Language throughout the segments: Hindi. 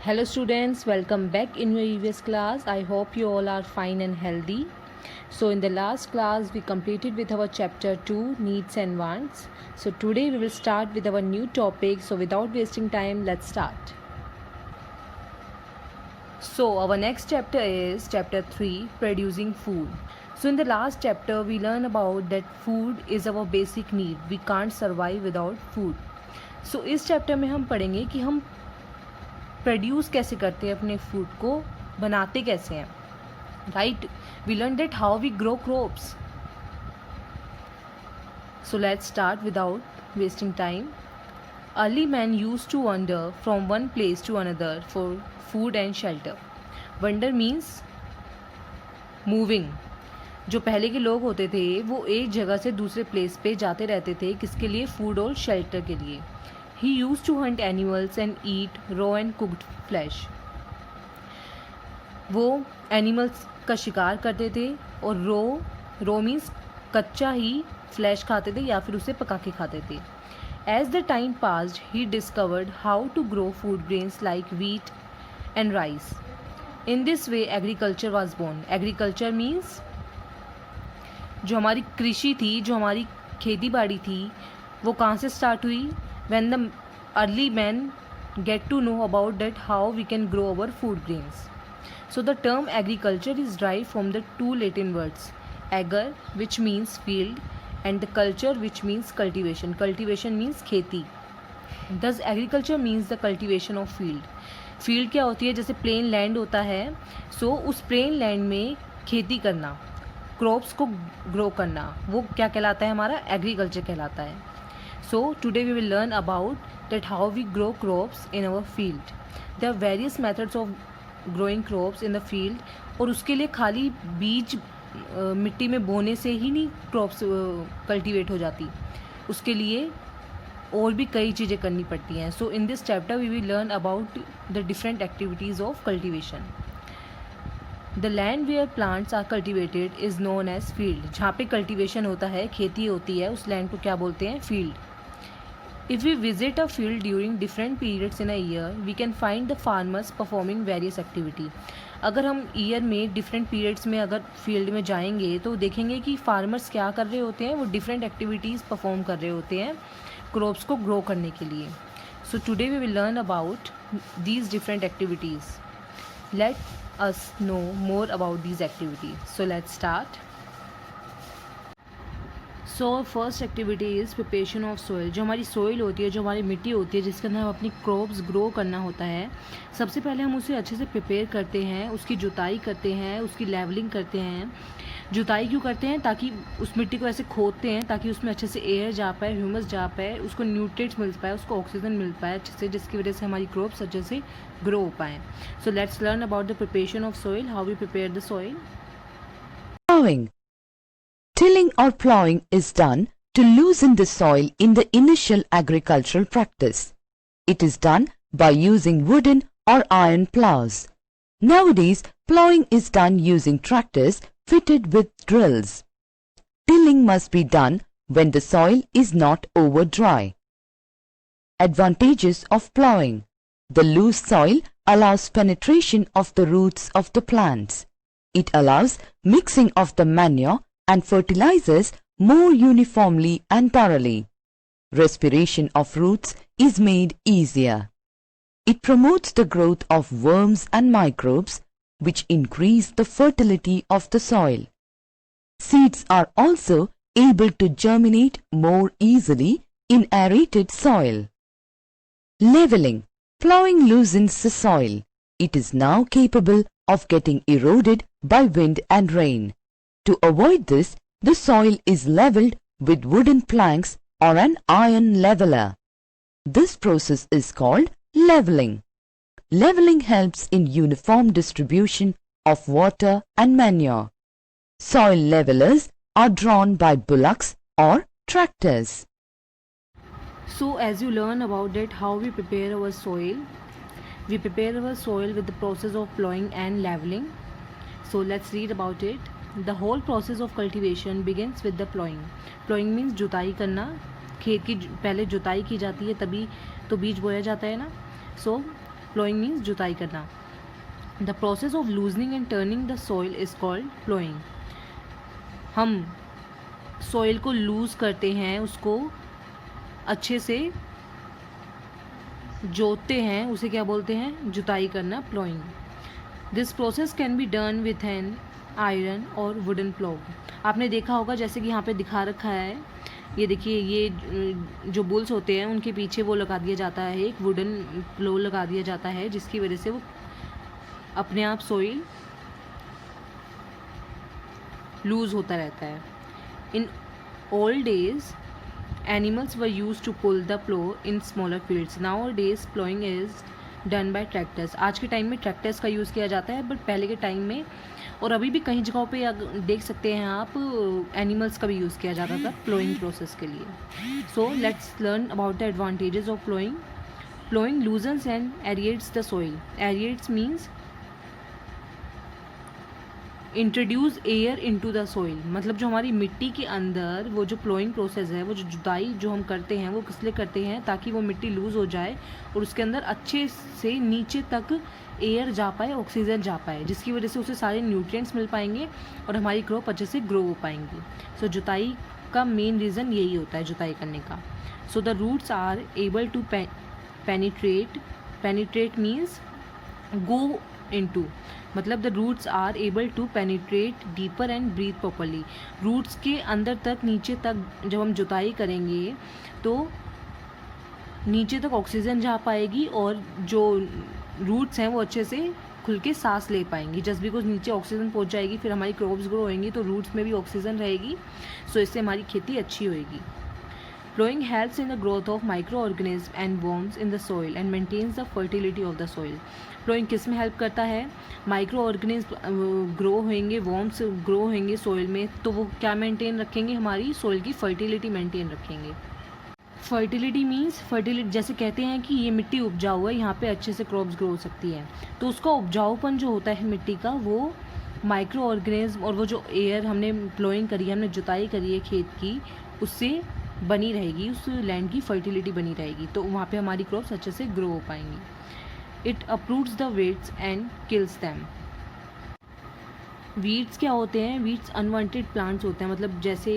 Hello students, welcome back in your EVS class. I hope you all are fine and healthy. So in the last class we completed with our chapter 2 needs and wants. So today we will start with our new topic. So without wasting time, let's start. So our next chapter is chapter 3 producing food. So in the last chapter we learn about that food is our basic need. We can't survive without food. So इस चैप्टर में हम पढ़ेंगे कि हम प्रोड्यूस कैसे करते हैं अपने फूड को, बनाते कैसे हैं, right. We learn that how we grow crops. So let's start without wasting time. Early man use to wander from one place to another for food and shelter. Wander means moving. जो पहले के लोग होते थे वो एक जगह से दूसरे प्लेस पे जाते रहते थे, किसके लिए? फूड और शेल्टर के लिए. He used to hunt animals and eat raw and cooked flesh. वो एनिमल्स का शिकार करते थे और रो मीन्स कच्चा ही फ्लैश खाते थे या फिर उसे पका के खाते थे. As the time passed, he discovered how to grow food grains like wheat and rice. In this way, agriculture was born. Agriculture means जो हमारी कृषि थी, जो हमारी खेती बाड़ी थी, वो कहाँ से स्टार्ट हुई? When the early men get to know about that how we can grow our food grains. So the term agriculture is derived from the two Latin words, ager, which means field, and the culture, which means cultivation. Cultivation means खेती. Thus agriculture means the cultivation of field. Field क्या होती है? जैसे plain land होता है, so उस plain land में खेती करना, क्रॉप्स को ग्रो करना, वो क्या कहलाता है? हमारा एग्रीकल्चर कहलाता है. So today we will learn about that how we grow crops in our field. There are various methods of growing crops in the field. और उसके लिए खाली बीज मिट्टी में बोने से ही नहीं क्रॉप्स कल्टीवेट हो जाती, उसके लिए और भी कई चीज़ें करनी पड़ती हैं. So in this chapter we will learn about the different activities of cultivation. The land where plants are cultivated is known as field. जहाँ पे कल्टीवेशन होता है, खेती होती है, उस लैंड को क्या बोलते हैं? Field. If we visit a field during different periods in a year, we can find the farmers performing various activity. अगर हम ईयर में डिफरेंट पीरियड्स में अगर फील्ड में जाएंगे तो देखेंगे कि फार्मर्स क्या कर रहे होते हैं, वो डिफरेंट एक्टिविटीज़ परफॉर्म कर रहे होते हैं क्रॉप्स को ग्रो करने के लिए. So today we will learn about these different activities. Let us know more about these activities. So let's start. So first activity is preparation of soil. जो हमारी सोइल होती है, जो हमारी मिट्टी होती है, जिसके अंदर हम अपनी क्रॉप्स ग्रो करना होता है, सबसे पहले हम उसे अच्छे से प्रिपेयर करते हैं, उसकी जुताई करते हैं, उसकी लेवलिंग करते हैं. जुताई क्यों करते हैं? ताकि उस मिट्टी को ऐसे खोदते हैं ताकि उसमें अच्छे से एयर जा पाए, ह्यूमस जा पाए, उसको न्यूट्रिएंट्स मिल पाए, उसको ऑक्सीजन मिल पाए अच्छे से, जिसकी वजह से हमारी क्रॉप्स अच्छे से ग्रो हो पाएँ. So let's learn about the preparation of soil, how we prepare the soil. Tilling or plowing is done to loosen the soil in the initial agricultural practice. It is done by using wooden or iron plows. Nowadays, plowing is done using tractors fitted with drills. Tilling must be done when the soil is not over dry. Advantages of plowing. The loose soil allows penetration of the roots of the plants. It allows mixing of the manure and fertilizers more uniformly and thoroughly. Respiration of roots is made easier. It promotes the growth of worms and microbes, which increase the fertility of the soil. Seeds are also able to germinate more easily in aerated soil. Leveling. Plowing loosens the soil. It is now capable of getting eroded by wind and rain. To avoid this, the soil is leveled with wooden planks or an iron leveler. This process is called leveling. Leveling helps in uniform distribution of water and manure. Soil levelers are drawn by bullocks or tractors. So as you learn about it, how we prepare our soil. We prepare our soil with the process of plowing and leveling. So let's read about it. The whole process of cultivation begins with the plowing. Plowing means जुताई करना. खेत की पहले जुताई की जाती है, तभी तो बीज बोया जाता है ना. So प्लोइंग मीन्स जुताई करना. The process of loosening and turning the soil is called ploughing. हम सॉइल को लूज़ करते हैं, उसको अच्छे से जोतते हैं, उसे क्या बोलते हैं, जुताई करना, ploughing. This process can be done with an iron और वुडन प्लो. आपने देखा होगा जैसे कि यहाँ पे दिखा रखा है, ये देखिए, ये जो बुल्स होते हैं उनके पीछे वो लगा दिया जाता है, एक वुडन प्लो लगा दिया जाता है, जिसकी वजह से वो अपने आप सॉइल लूज़ होता रहता है. In old days animals were used to pull the plow in smaller fields. Nowadays plowing is done by tractors. आज के टाइम में ट्रैक्टर्स का यूज़ किया जाता है, बट पहले के टाइम में और अभी भी कई जगहों पे देख सकते हैं आप, एनिमल्स का भी यूज़ किया जाता था प्लोइंग प्रोसेस के लिए. So let's learn about the advantages of ploughing. Ploughing loosens and aerates the soil. Aerates means introduce air into the soil. मतलब जो हमारी मिट्टी के अंदर वो जो प्लोइंग प्रोसेस है, वो जो जुताई जो हम करते हैं, वो किस लिए करते हैं, ताकि वो मिट्टी लूज़ हो जाए और उसके अंदर अच्छे से नीचे तक एयर जा पाए, ऑक्सीजन जा पाए, जिसकी वजह से उसे सारे न्यूट्रिएंट्स मिल पाएंगे और हमारी क्रॉप अच्छे से ग्रो हो पाएंगी. सो जुताई का मेन रीज़न यही होता है, जुताई करने का. So the roots are able to penetrate means go into. मतलब the roots are able to penetrate deeper and breathe properly. Roots के अंदर तक, नीचे तक जब हम जुताई करेंगे तो नीचे तक ऑक्सीजन जा पाएगी और जो रूट्स हैं वो अच्छे से खुल के सांस ले पाएंगी. जस्ट बिकॉज नीचे ऑक्सीजन पहुंच जाएगी, फिर हमारी क्रॉप्स ग्रो होंगी तो रूट्स में भी ऑक्सीजन रहेगी. सो इससे हमारी खेती अच्छी होएगी. Plowing helps in the growth of microorganisms and worms in the soil and maintains the fertility of the soil. Plowing किस में हेल्प करता है, माइक्रो ऑर्गेनिज्म ग्रो होंगे, वर्म्स ग्रो होंगे सॉइल में, तो वो क्या मेंटेन रखेंगे, हमारी सॉइल की फर्टिलिटी मेंटेन रखेंगे. फर्टिलिटी मीन्स फर्टिलिटी, जैसे कहते हैं कि ये मिट्टी उपजाऊ है, यहाँ पे अच्छे से क्रॉप्स ग्रो हो सकती है, तो उसका उपजाऊपन जो होता है मिट्टी का, वो माइक्रो ऑर्गेनिज्म और वो जो एयर हमने प्लोइंग करी है, हमने जुताई करी है खेत की, उससे बनी रहेगी, उस लैंड की फर्टिलिटी बनी रहेगी, तो वहाँ पे हमारी क्रॉप्स अच्छे से ग्रो हो पाएंगी. It approves the weeds and kills them. Weeds क्या होते हैं, वीड्स अनवांटेड प्लांट्स होते हैं. मतलब जैसे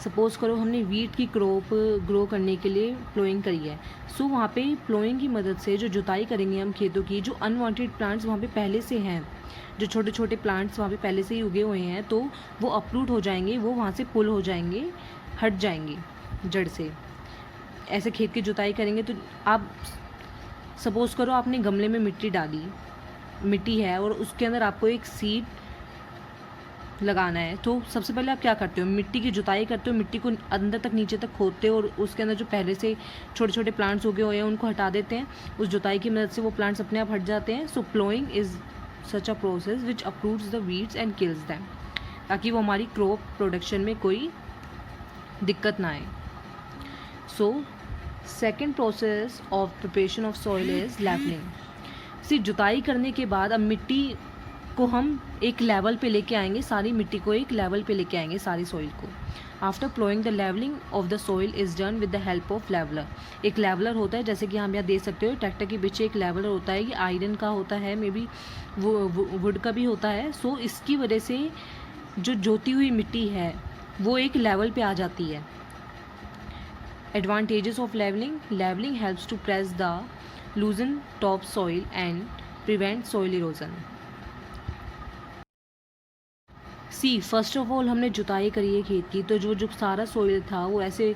सपोज़ करो हमने वीट की क्रॉप ग्रो करने के लिए प्लोइंग करी है, सो वहाँ पे प्लोइंग की मदद से जो जुताई करेंगे हम खेतों की, जो अनवांटेड प्लांट्स वहाँ पे पहले से हैं, जो छोटे छोटे प्लांट्स वहाँ पे पहले से ही उगे हुए हैं, तो वो अपरूट हो जाएंगे, वो वहाँ से पुल हो जाएंगे, हट जाएंगे जड़ से. ऐसे खेत की जुताई करेंगे तो आप सपोज़ करो आपने गमले में मिट्टी डाली, मिट्टी है और उसके अंदर आपको एक सीड लगाना है, तो सबसे पहले आप क्या करते हो, मिट्टी की जुताई करते हो, मिट्टी को अंदर तक नीचे तक खोदते हो और उसके अंदर जो पहले से छोटे छोटे प्लांट्स उगे हुए हैं उनको हटा देते हैं. उस जुताई की मदद से वो प्लांट्स अपने आप हट जाते हैं. So ploughing is such a process which uproots the weeds and kills them, ताकि वो हमारी क्रॉप प्रोडक्शन में कोई दिक्कत ना आए. So, second process of preparation of soil is leveling. जुताई करने के बाद अब मिट्टी को हम एक लेवल पे लेके आएंगे, सारी मिट्टी को एक लेवल पे लेके आएंगे, सारी सॉइल को. After ploughing the levelling of the soil is done with the help of leveller. एक लेवलर होता है, जैसे कि हम यहाँ देख सकते हो ट्रैक्टर के पीछे एक लेवलर होता है, ये आयरन का होता है, मे बी वो वुड का भी होता है. सो इसकी वजह से जो जोती हुई मिट्टी है वो एक लेवल पे आ जाती है. Advantages of leveling. Leveling helps to press the loosened top soil and prevent soil erosion. See first of all हमने जुताई करी है खेत की, तो जो सारा सॉइल था वो ऐसे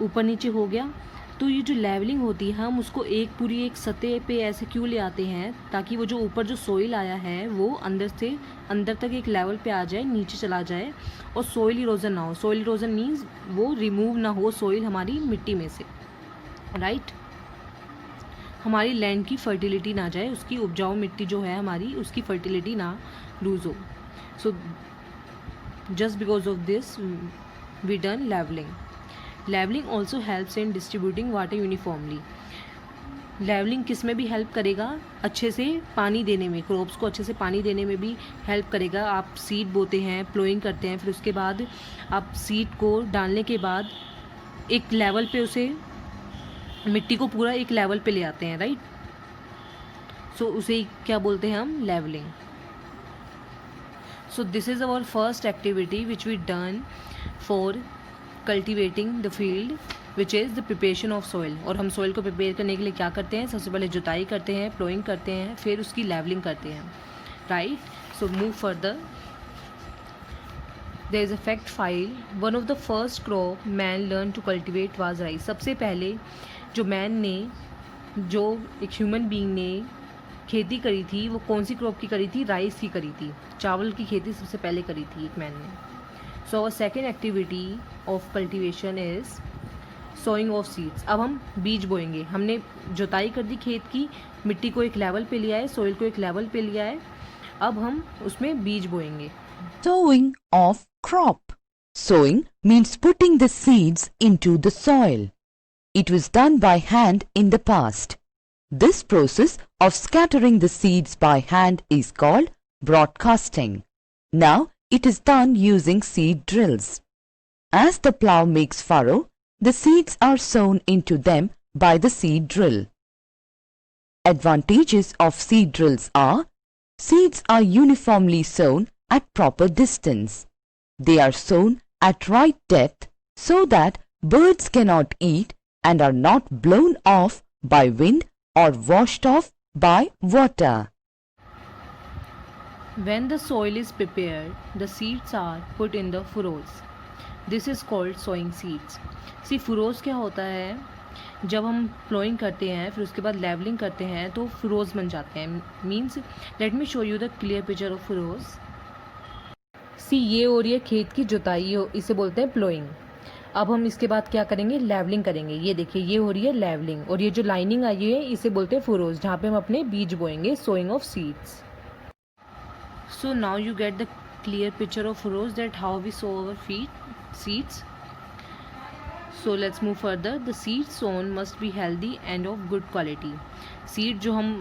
ऊपर नीचे हो गया. तो ये जो लेवलिंग होती है, हम उसको एक पूरी एक सतह पे ऐसे क्यों ले आते हैं, ताकि वो जो ऊपर जो सॉइल आया है वो अंदर से अंदर तक एक लेवल पे आ जाए, नीचे चला जाए और सॉइल इरोजन ना हो. सॉइल इरोजन मीन्स वो रिमूव ना हो सॉइल हमारी मिट्टी में से, राइट. हमारी लैंड की फर्टिलिटी ना जाए, उसकी उपजाऊ मिट्टी जो है हमारी, उसकी फर्टिलिटी ना लूज हो. So just because of this we done levelling. Levelling also helps in distributing water uniformly. Levelling किस में भी हेल्प करेगा, अच्छे से पानी देने में, क्रॉप्स को अच्छे से पानी देने में भी हेल्प करेगा. आप सीड बोते हैं, प्लोइंग करते हैं, फिर उसके बाद आप सीड को डालने के बाद एक लेवल पे उसे, मिट्टी को पूरा एक लेवल पे ले आते हैं, राइट. सो उसे क्या बोलते हैं हम, levelling. So this is our first activity which we done for cultivating the field, which is the preparation of soil. और हम soil को prepare करने के लिए क्या करते हैं, सबसे पहले जुताई करते हैं, plowing करते हैं, फिर उसकी leveling करते हैं, right? So move further. There is a fact file. One of the first crop man learned to cultivate was rice. सबसे पहले जो man ने, जो एक ह्यूमन बीइंग ने खेती करी थी, वो कौन सी क्रॉप की करी थी, राइस की करी थी. चावल की खेती सबसे पहले करी थी एक मैन ने. So our second activity of cultivation is sowing of seeds. अब हम बीज बोएंगे. हमने जुताई कर दी खेत की, मिट्टी को एक लेवल पे लिया है, सोइल को एक लेवल पे लिया है. अब हम उसमें बीज बोएंगे. Sowing of crop. Sowing means putting the seeds into the soil. It was done by hand in the past. This process of scattering the seeds by hand is called broadcasting. Now it is done using seed drills. As the plough makes furrow, the seeds are sown into them by the seed drill. Advantages of seed drills are: seeds are uniformly sown at proper distance. They are sown at right depth so that birds cannot eat and are not blown off by wind or washed off by water. When the soil is prepared, the seeds are put in the furrows. This is called sowing seeds. See, furrows क्या होता है, जब हम प्लोइंग करते हैं फिर उसके बाद लेवलिंग करते हैं तो फुरोज बन जाते हैं. Means let me show you the clear picture of furrows. See, ये हो रही है खेत की जुताई, इसे बोलते हैं प्लोइंग. अब हम इसके बाद क्या करेंगे, लेवलिंग करेंगे. ये देखिए, ये हो रही है लेवलिंग, और ये जो लाइनिंग आई है इसे बोलते हैं फुरोज, जहाँ पे हम अपने बीज बोएंगे, sowing of seeds. So now you get the clear picture of furrows, that how we sow our seeds. So let's move further. The seed sown must be healthy and of good quality. Seed जो हम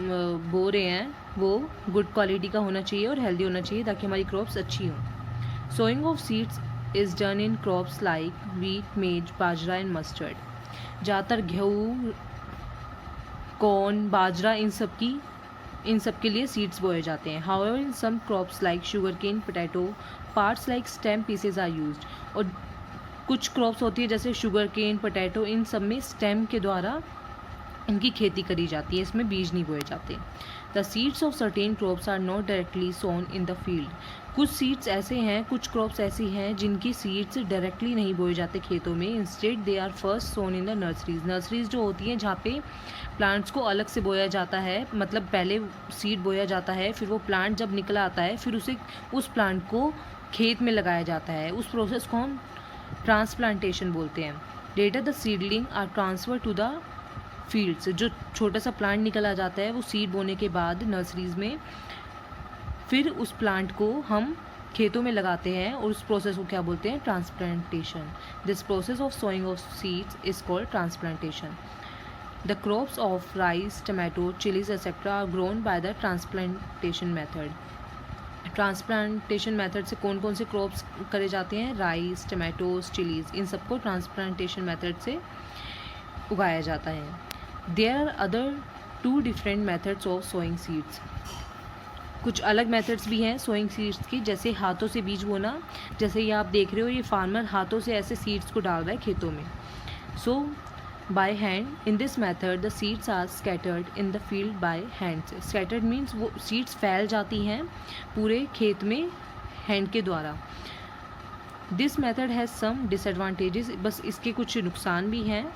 बो रहे हैं वो गुड क्वालिटी का होना चाहिए और हेल्दी होना चाहिए ताकि हमारी क्रॉप्स अच्छी हों. Sowing of seeds is done in crops like wheat, maize, bajra and mustard. ज़्यादातर गेहूँ, कॉर्न, बाजरा, इन सब के लिए सीड्स बोए जाते हैं. However in some crops like sugarcane, potato, parts like stem pieces are used. और कुछ क्रॉप्स होती है जैसे शुगर केन, पोटैटो, इन सब में स्टेम के द्वारा इनकी खेती करी जाती है, इसमें बीज नहीं बोए जाते. The seeds of certain crops are not directly sown in the field. कुछ सीड्स ऐसे हैं, कुछ क्रॉप्स ऐसी हैं जिनकी सीड्स डायरेक्टली नहीं बोए जाते खेतों में. Instead they are first sown in the nurseries. Nurseries जो होती हैं जहाँ पे प्लांट्स को अलग से बोया जाता है, मतलब पहले सीड बोया जाता है, फिर वो प्लांट जब निकला आता है फिर उस प्लांट को खेत में लगाया जाता है. उस प्रोसेस को हम ट्रांसप्लांटेशन बोलते हैं. Later the seedling are transfer to the fields. जो छोटा सा प्लांट निकल आ जाता है वो सीड बोने के बाद नर्सरीज में, फिर उस प्लांट को हम खेतों में लगाते हैं और उस प्रोसेस को क्या बोलते हैं, transplantation. This process of sowing of seeds is called transplantation. The crops of rice, tomato, chillies etcetera are grown by the transplantation method. Transplantation method से कौन कौन से क्रॉप्स करे जाते हैं, राइस, टमाटोज, चिलीज, इन सबको ट्रांसप्लांटेशन मेथड से उगाया जाता है. There are other 2 different methods of sowing seeds. कुछ अलग मेथड्स भी हैं सोइंग सीड्स की, जैसे हाथों से बीज बोना. जैसे ये आप देख रहे हो, ये फार्मर हाथों से ऐसे सीड्स को डाल रहा है खेतों में. So by hand, in this method the seeds are scattered in the field by hands. Scattered means वो सीड्स फैल जाती हैं पूरे खेत में हैंड के द्वारा. This method has some disadvantages. बस इसके कुछ नुकसान भी हैं,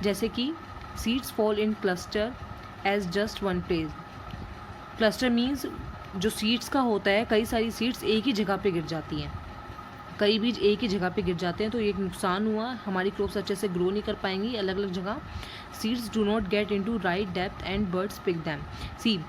जैसे कि seeds fall in cluster as just one place. Cluster means जो सीड्स का होता है, कई सारी सीड्स एक ही जगह पे गिर जाती हैं, कई बीज एक ही जगह पे गिर जाते हैं, तो एक नुकसान हुआ, हमारी क्रॉप्स अच्छे से ग्रो नहीं कर पाएंगी अलग अलग जगह. Seeds do not get into right depth and birds pick them. See,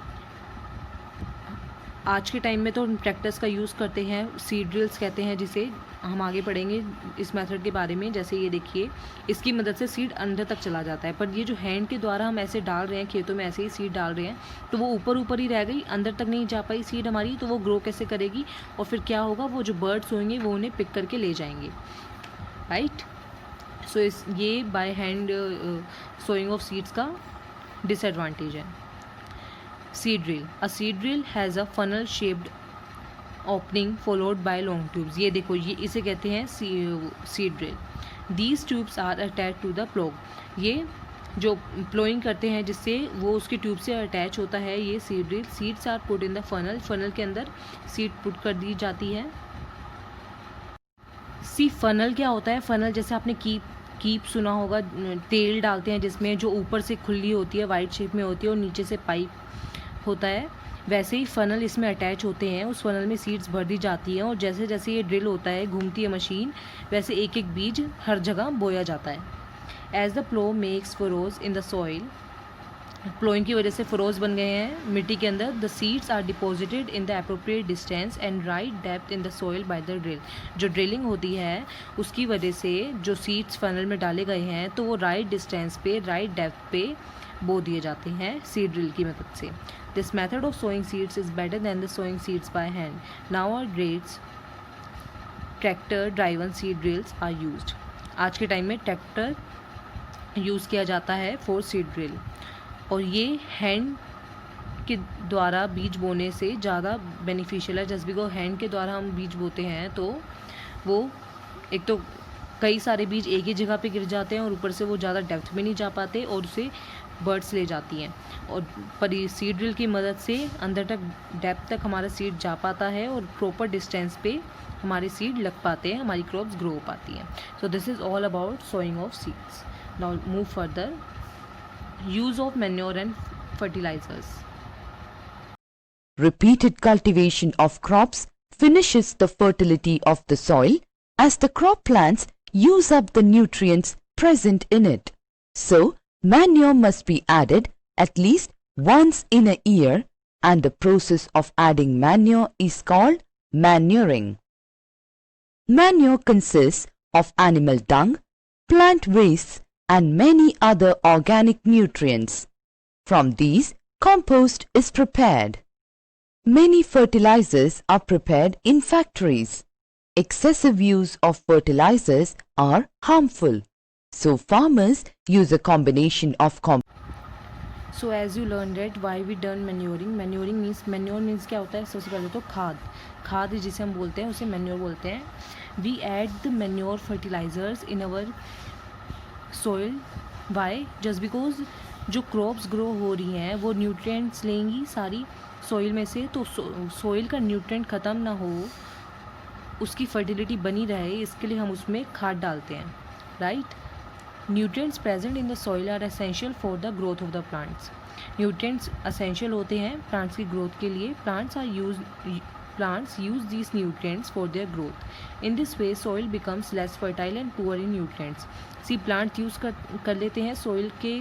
आज के टाइम में तो हम ट्रैक्टर्स का यूज़ करते हैं, सीड ड्रिल्स कहते हैं जिसे. हम आगे पढ़ेंगे इस मेथड के बारे में. जैसे ये देखिए, इसकी मदद से सीड अंदर तक चला जाता है, पर ये जो हैंड के द्वारा हम ऐसे डाल रहे हैं खेतों में, ऐसे ही सीड डाल रहे हैं, तो वो ऊपर ही रह गई, अंदर तक नहीं जा पाई सीड हमारी, तो वो ग्रो कैसे करेगी, और फिर क्या होगा, वो जो बर्ड्स होंगे वो उन्हें पिक करके ले जाएंगे, राइट. सो ये by hand sowing of seeds का डिसएडवांटेज है. Seed drill. A seed drill has a funnel shaped opening followed by long tubes. ये देखो, ये इसे कहते हैं seed drill. These tubes are attached to the plow. ये जो प्लोइंग करते हैं जिससे वो उसके ट्यूब से अटैच होता है, ये seed drill. Seeds are put in the funnel. Funnel के अंदर सीड पुट कर दी जाती है. सी फनल क्या होता है? फनल जैसे आपने कीप सुना होगा, तेल डालते हैं जिसमें, जो ऊपर से खुली होती है, वाइट शेप में होती है और नीचे से पाइप होता है. वैसे ही फ़नल इसमें अटैच होते हैं. उस फ़नल में सीड्स भर दी जाती हैं और जैसे जैसे ये ड्रिल होता है, घूमती है मशीन, वैसे एक एक बीज हर जगह बोया जाता है. As the plough makes furrows in the soil. Ploughing की वजह से फरोज बन गए हैं मिट्टी के अंदर. The seeds are deposited in the appropriate distance and right depth in the soil by the drill. जो ड्रिलिंग होती है उसकी वजह से जो सीड्स फनल में डाले गए हैं तो वो राइट डिस्टेंस पे, राइट डेप्थ पे बो दिए जाते हैं सीड ड्रिल की मदद से. This method of sowing seeds is better than the sowing seeds by hand. Nowadays tractor driven seed drills are used. आज के टाइम में ट्रैक्टर यूज़ किया जाता है फॉर सीड ड्रिल, और ये हैंड के द्वारा बीज बोने से ज़्यादा बेनिफिशियल है. जस्ट बिकॉज हैंड के द्वारा हम बीज बोते हैं तो वो एक तो कई सारे बीज एक ही जगह पे गिर जाते हैं और ऊपर से वो ज़्यादा डेप्थ में नहीं जा पाते और उसे बर्ड्स ले जाती हैं. और पर सीड ड्रिल की मदद से अंदर तक, डेप्थ तक हमारा सीड जा पाता है और प्रॉपर डिस्टेंस पे हमारे सीड लग पाते हैं, हमारी क्रॉप्स ग्रो हो पाती हैं. So this is all about sowing of seeds. Now move further. Use of manure and fertilizers. Repeated cultivation of crops finishes the fertility of the soil as the crop plants use up the nutrients present in it. So, manure must be added at least once in a year, and the process of adding manure is called manuring. Manure consists of animal dung, plant wastes, and many other organic nutrients. From these, compost is prepared. Many fertilizers are prepared in factories. Excessive use of fertilizers are harmful. So farmers use a combination of So as you learned that why we done manuring. Manuring means, manure means क्या होता है? सबसे पहले तो खाद जिसे हम बोलते हैं उसे manure बोलते हैं. We add the manure fertilizers in our soil. Why? Just because जो क्रॉप्स ग्रो हो रही हैं वो न्यूट्रिएंट्स लेंगी सारी सोइल में से, तो सोइल का न्यूट्रिएंट ख़त्म ना हो, उसकी फर्टिलिटी बनी रहे, इसके लिए हम उसमें खाद डालते हैं. Right. Nutrients present in the soil are essential for the growth of the plants. Nutrients essential होते हैं प्लांट्स की ग्रोथ के लिए. Plants use these nutrients for their growth. In this way, soil becomes less fertile and poor in nutrients. See, plants use कर लेते हैं soil के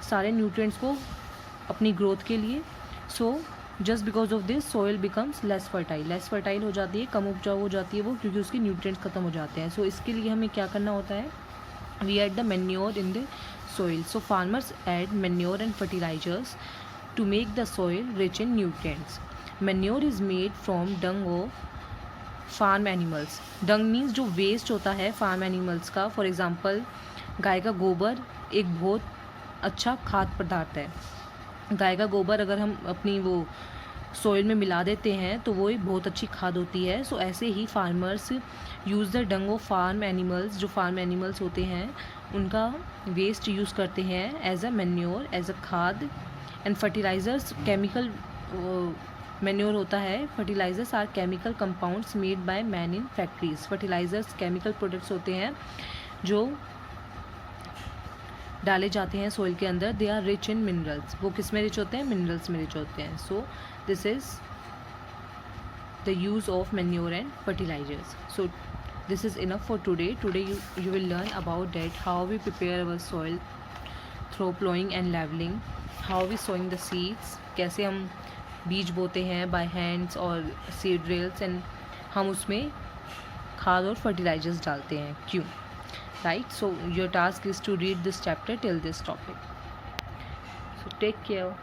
सारे nutrients को अपनी growth के लिए. So, just because of this, soil becomes less fertile. Less fertile हो जाती है, कम उपजाऊ हो जाती है वो, क्योंकि उसके nutrients ख़त्म हो जाते हैं. So, इसके लिए हमें क्या करना होता है? We add the manure in the soil. So, farmers add manure and fertilizers to make the soil rich in nutrients. Manure is made from dung of farm animals. Dung means जो वेस्ट होता है फार्म एनिमल्स का. फॉर एग्ज़ाम्पल, गाय का गोबर एक बहुत अच्छा खाद्य पदार्थ है. गाय का गोबर अगर हम अपनी वो सोइल में मिला देते हैं तो वो एक बहुत अच्छी खाद होती है. सो ऐसे ही farmers use the dung of farm animals. जो फार्म एनिमल्स होते हैं उनका वेस्ट यूज़ करते हैं as a manure, as a खाद. एंड फर्टिलाइज़र्स केमिकल मैन्योर होता है. Fertilisers are chemical compounds made by man in factories. Fertilisers chemical products होते हैं जो डाले जाते हैं सोइल के अंदर. They are rich in minerals. वो किस में रिच होते हैं? मिनरल्स में रिच होते हैं. So this is the use of manure and fertilizers. So this is enough for today. Today you will learn about that how we prepare our soil through plowing and leveling, how we sowing the seeds, कैसे हम बीज बोते हैं बाय हैंड्स और सीड ड्रिल्स, एंड हम उसमें खाद और फर्टिलाइजर्स डालते हैं क्यों. Right. So your task is to read this chapter till this topic. So take care.